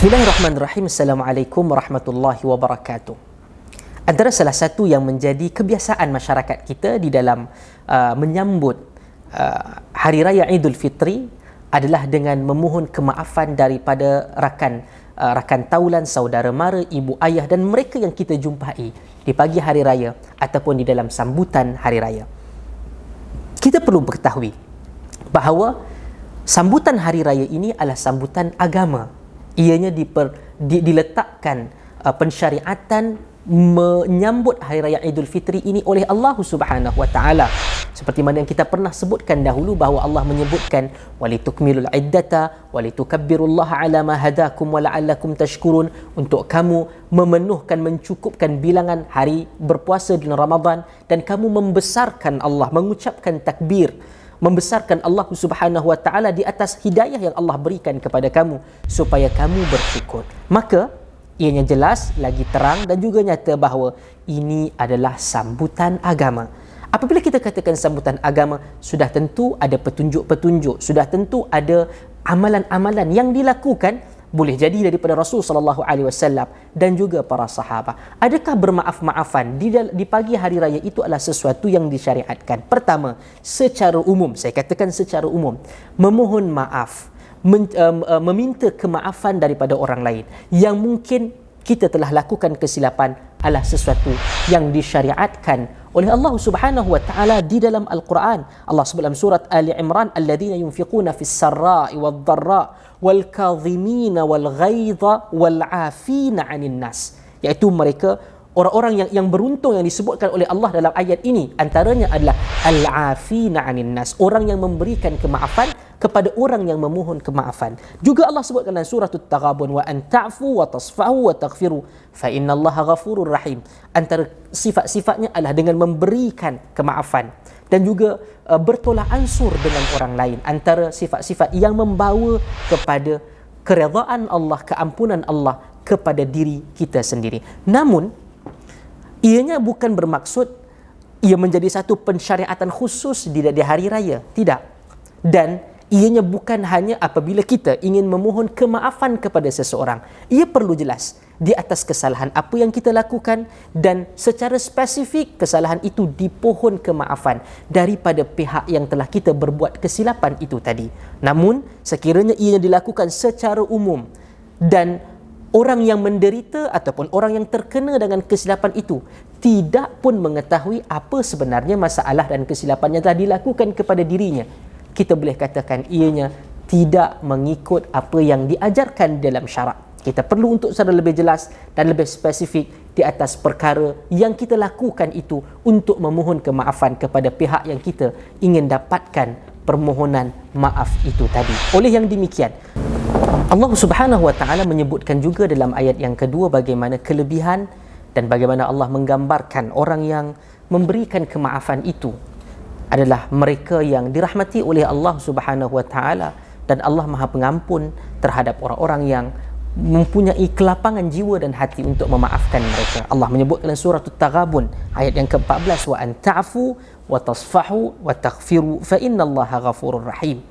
Bismillahirrahmanirrahim. Assalamualaikum warahmatullahi wabarakatuh. Antara salah satu yang menjadi kebiasaan masyarakat kita di dalam menyambut Hari Raya Idul Fitri adalah dengan memohon kemaafan daripada rakan taulan, saudara mara, ibu ayah dan mereka yang kita jumpai di pagi hari raya ataupun di dalam sambutan hari raya. Kita perlu mengetahui bahawa sambutan hari raya ini adalah sambutan agama. Ianya diletakkan pensyariatan menyambut Hari Raya Idul Fitri ini oleh Allah Subhanahu Wa Taala. Seperti mana yang kita pernah sebutkan dahulu bahawa Allah menyebutkan walitukmilul iddata walitukabbirullaha ala ma hadakum wala'allakum tashkurun, untuk kamu memenuhkan, mencukupkan bilangan hari berpuasa di Ramadan dan kamu membesarkan Allah, mengucapkan takbir, membesarkan Allah Subhanahu Wa Taala di atas hidayah yang Allah berikan kepada kamu supaya kamu bersyukur. Maka ianya jelas, lagi terang dan juga nyata bahawa ini adalah sambutan agama. Apabila kita katakan sambutan agama, sudah tentu ada petunjuk-petunjuk, sudah tentu ada amalan-amalan yang dilakukan, boleh jadi daripada Rasul sallallahu alaihi wasallam dan juga para sahabat. Adakah bermaaf-maafan di pagi hari raya itu adalah sesuatu yang disyariatkan? Pertama, secara umum, saya katakan secara umum, memohon maaf, meminta kemaafan daripada orang lain yang mungkin kita telah lakukan kesilapan adalah sesuatu yang disyariatkan oleh Allah Subhanahu Wa Taala di dalam Al-Quran. Allah sebut dalam surat Ali Imran, alladzina yunfiquna fis sarra'i wad dharra wal kadhimina wal ghaidha wal 'afina 'anil nas, iaitu mereka orang-orang yang beruntung yang disebutkan oleh Allah dalam ayat ini, antaranya adalah al-'afina 'anil nas, orang yang memberikan kemaafan kepada orang yang memohon kemaafan. Juga Allah sebutkan dalam surah At-Taghabun, wa an ta'fu wa tasfahu wa taghfiru fa innallaha ghafurur rahim. Antara sifat-sifatnya adalah dengan memberikan kemaafan dan juga bertolak ansur dengan orang lain. Antara sifat-sifat yang membawa kepada keredaan Allah, keampunan Allah kepada diri kita sendiri. Namun ianya bukan bermaksud ia menjadi satu pensyariatan khusus di hari raya, tidak. Dan ianya bukan hanya apabila kita ingin memohon kemaafan kepada seseorang. Ia perlu jelas di atas kesalahan apa yang kita lakukan dan secara spesifik kesalahan itu dipohon kemaafan daripada pihak yang telah kita berbuat kesilapan itu tadi. Namun sekiranya ianya dilakukan secara umum dan orang yang menderita ataupun orang yang terkena dengan kesilapan itu tidak pun mengetahui apa sebenarnya masalah dan kesilapan yang telah dilakukan kepada dirinya, kita boleh katakan ianya tidak mengikut apa yang diajarkan dalam syarak. Kita perlu untuk secara lebih jelas dan lebih spesifik di atas perkara yang kita lakukan itu untuk memohon kemaafan kepada pihak yang kita ingin dapatkan permohonan maaf itu tadi. Oleh yang demikian, Allah Subhanahu Wa Taala menyebutkan juga dalam ayat yang kedua bagaimana kelebihan dan bagaimana Allah menggambarkan orang yang memberikan kemaafan itu adalah mereka yang dirahmati oleh Allah Subhanahu Wa Taala, dan Allah Maha Pengampun terhadap orang-orang yang mempunyai kelapangan jiwa dan hati untuk memaafkan mereka. Allah menyebut dalam surah At-Taghabun ayat yang ke-14, wa an ta'fu wa tasfahu wa taghfiru fa innallaha ghafurur rahim.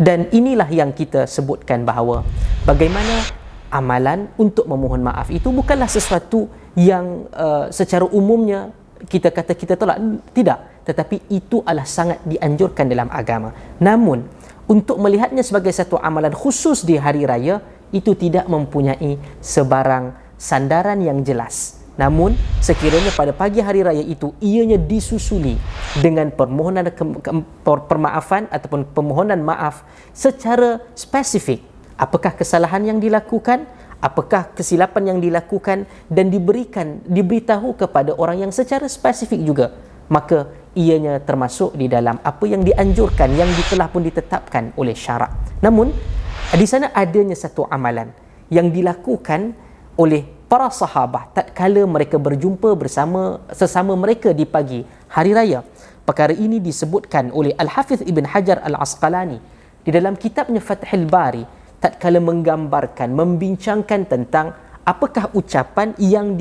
Dan inilah yang kita sebutkan bahawa bagaimana amalan untuk memohon maaf itu bukanlah sesuatu yang secara umumnya kita kata kita tolak, tidak, tetapi itu adalah sangat dianjurkan dalam agama. Namun untuk melihatnya sebagai satu amalan khusus di hari raya itu tidak mempunyai sebarang sandaran yang jelas. Namun sekiranya pada pagi hari raya itu ianya disusuli dengan permohonan permaafan ataupun permohonan maaf secara spesifik, apakah kesalahan yang dilakukan, apakah kesilapan yang dilakukan, dan diberitahu kepada orang yang secara spesifik juga, maka ianya termasuk di dalam apa yang dianjurkan, yang telah pun ditetapkan oleh syarak. Namun di sana adanya satu amalan yang dilakukan oleh para sahabat tatkala mereka berjumpa bersama sesama mereka di pagi hari raya. Perkara ini disebutkan oleh Al-Hafiz Ibn Hajar Al-Asqalani di dalam kitabnya Fathul Bari tatkala menggambarkan, membincangkan tentang apakah ucapan yang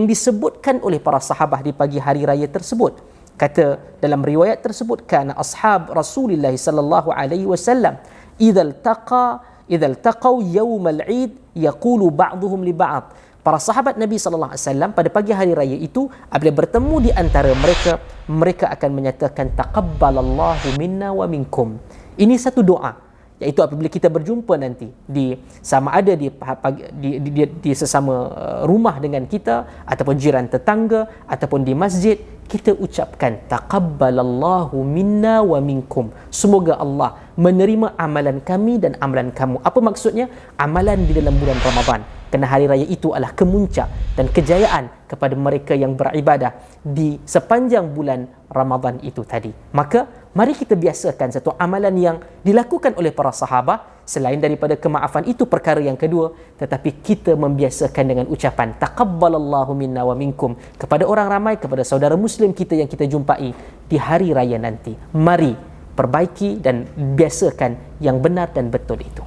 disebutkan oleh para sahabat di pagi hari raya tersebut. Kata dalam riwayat tersebut, kana ashab Rasulullah sallallahu alaihi wasallam idza iltaqa idzal taqaw yaumal 'id yaqulu ba'dhum li ba'd. Para sahabat Nabi sallallahu alaihi wasallam pada pagi hari raya itu apabila bertemu di antara mereka, mereka akan menyatakan taqabbalallahu minna wa minkum. Ini satu doa, iaitu apabila kita berjumpa nanti di sama ada di sesama rumah dengan kita ataupun jiran tetangga ataupun di masjid, kita ucapkan taqabbalallahu minna wa minkum. Semoga Allah menerima amalan kami dan amalan kamu. Apa maksudnya? Amalan di dalam bulan Ramadan. Kerana hari raya itu adalah kemuncak dan kejayaan kepada mereka yang beribadah di sepanjang bulan Ramadan itu tadi. Maka mari kita biasakan satu amalan yang dilakukan oleh para sahabat. Selain daripada kemaafan itu perkara yang kedua, tetapi kita membiasakan dengan ucapan taqabbalallahu minna wa minkum kepada orang ramai, kepada saudara muslim kita yang kita jumpai di hari raya nanti. Mari perbaiki dan biasakan yang benar dan betul itu.